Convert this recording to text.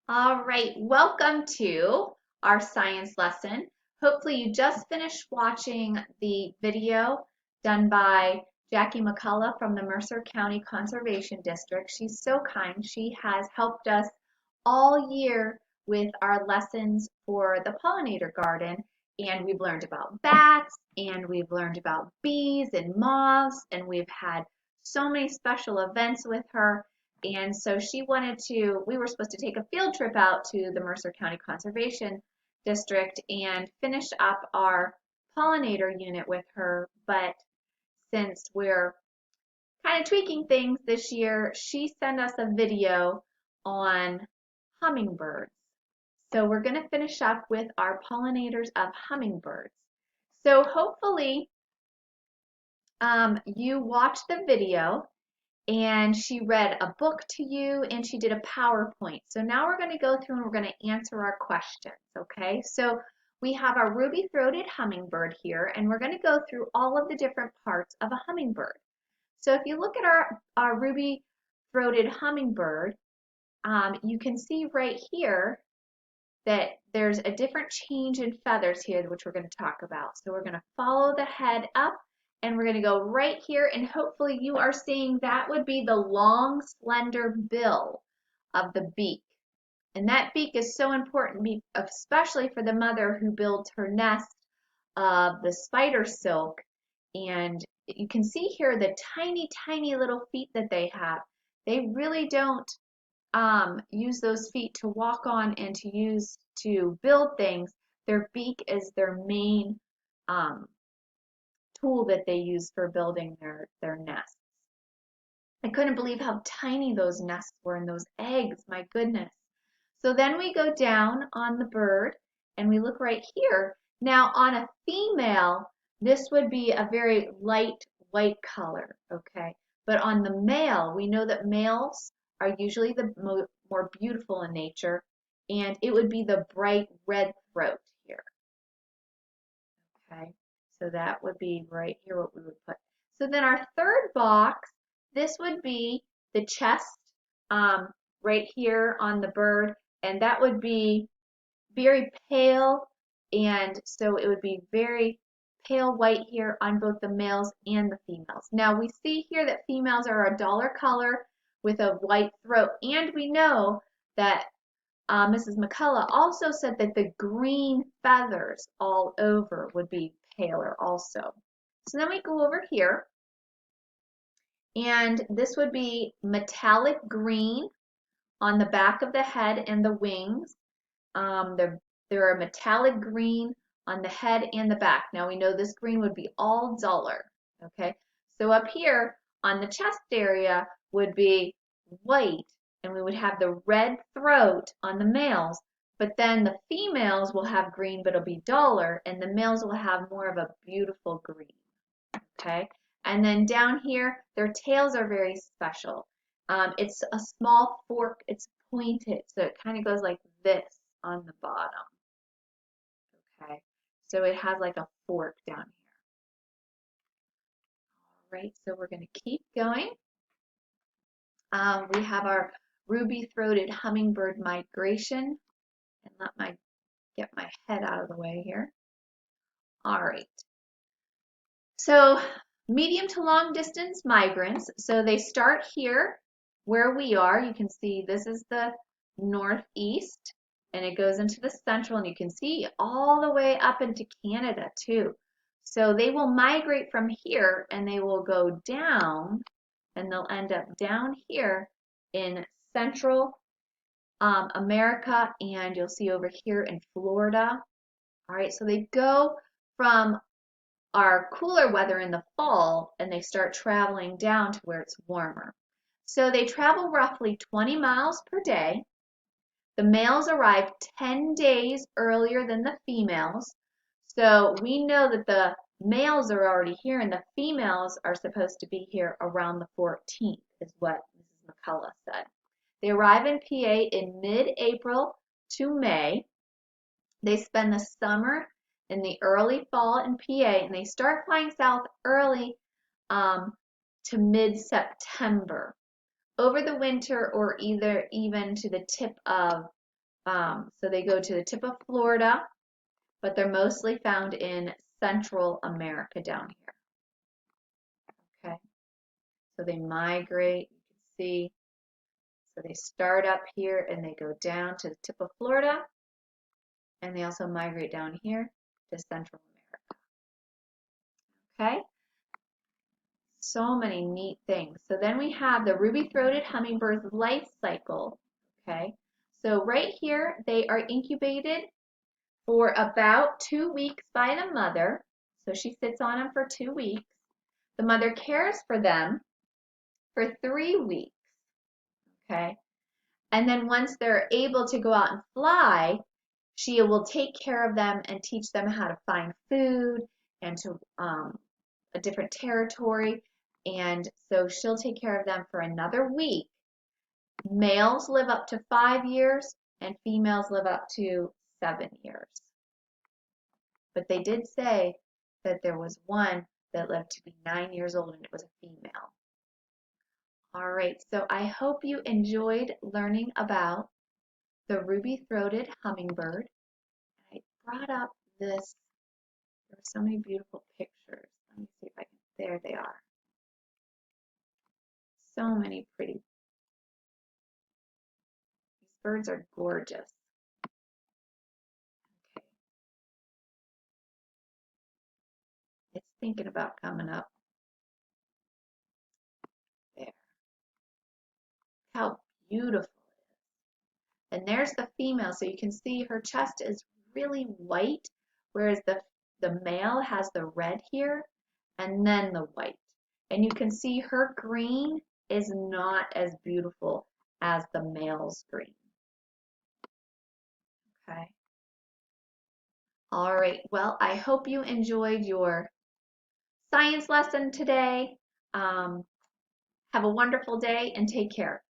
All right, welcome to our science lesson. Hopefully you just finished watching the video done by Jackie McCullough from the Mercer County Conservation District. She's so kind. She has helped us all year with our lessons for the pollinator garden. And we've learned about bats, and we've learned about bees and moths, and we've had so many special events with her. And so we were supposed to take a field trip out to the Mercer County Conservation District and finish up our pollinator unit with her. But since we're kind of tweaking things this year, she sent us a video on hummingbirds. So we're going to finish up with our pollinators of hummingbirds. So hopefully you watched the video and she read a book to you and she did a PowerPoint. So now we're going to go through and we're going to answer our questions, okay? So we have our ruby-throated hummingbird here and we're going to go through all of the different parts of a hummingbird. So if you look at our ruby-throated hummingbird, you can see right here that there's a different change in feathers here, which we're going to talk about. So we're going to follow the head up and we're going to go right here, and hopefully you are seeing that would be the long, slender bill of the beak. And that beak is so important, especially for the mother who builds her nest of the spider silk. And you can see here the tiny, tiny little feet that they have. They really don't use those feet to walk on and to use to build things. Their beak is their main tool that they use for building their nests. I couldn't believe how tiny those nests were and those eggs, my goodness. So then we go down on the bird and we look right here. Now on a female, this would be a very light white color, okay? But on the male, we know that males are usually the more beautiful in nature, and it would be the bright red throat here, okay? So that would be right here what we would put. So then our third box, this would be the chest right here on the bird, and that would be very pale, and so it would be very pale white here on both the males and the females. Now we see here that females are a duller color with a white throat, and we know that Mrs. McCullough also said that the green feathers all over would be paler also. So then we go over here, and this would be metallic green on the back of the head and the wings. They're a metallic green on the head and the back. Now we know this green would be all duller, okay? So up here on the chest area would be white, and we would have the red throat on the males, but then the females will have green, but it'll be duller, and the males will have more of a beautiful green, okay? And then down here, their tails are very special. It's a small fork, it's pointed, so it kind of goes like this on the bottom. Okay, so it has like a fork down here. All right, so we're going to keep going. We have our ruby-throated hummingbird migration. And get my head out of the way here. All right. So medium to long distance migrants. So they start here where we are. You can see this is the northeast, and it goes into the central, and you can see all the way up into Canada too. So they will migrate from here and they will go down, and they'll end up down here in Central America, and you'll see over here in Florida. All right, so they go from our cooler weather in the fall and they start traveling down to where it's warmer. So they travel roughly 20 miles per day. The males arrive 10 days earlier than the females. So we know that the males are already here and the females are supposed to be here around the 14th, is what Mrs. McCullough said. They arrive in PA in mid-April to May. They spend the summer in the early fall in PA, and they start flying south early to mid-September. Over the winter, or either even to the tip of So they go to the tip of Florida, but they're mostly found in Central America down here. Okay, so they migrate, you can see. So they start up here and they go down to the tip of Florida, and they also migrate down here to Central America. Okay, so many neat things. So then we have the ruby-throated hummingbird's life cycle. Okay, so right here they are incubated for about 2 weeks by the mother. So she sits on them for 2 weeks. The mother cares for them for 3 weeks. Okay, and then once they're able to go out and fly, she will take care of them and teach them how to find food and to a different territory. And so she'll take care of them for another week. Males live up to 5 years and females live up to 7 years. But they did say that there was one that lived to be 9 years old and it was a female. All right, so I hope you enjoyed learning about the ruby-throated hummingbird. I brought up this, there were so many beautiful pictures. Let me see if I can, there they are. So many pretty, these birds are gorgeous. Okay, it's thinking about coming up. There. How beautiful it is. And there's the female, so you can see her chest is really white, whereas the male has the red here and then the white. And you can see her green is not as beautiful as the male's green. Okay. All right. Well, I hope you enjoyed your science lesson today. Have a wonderful day and take care.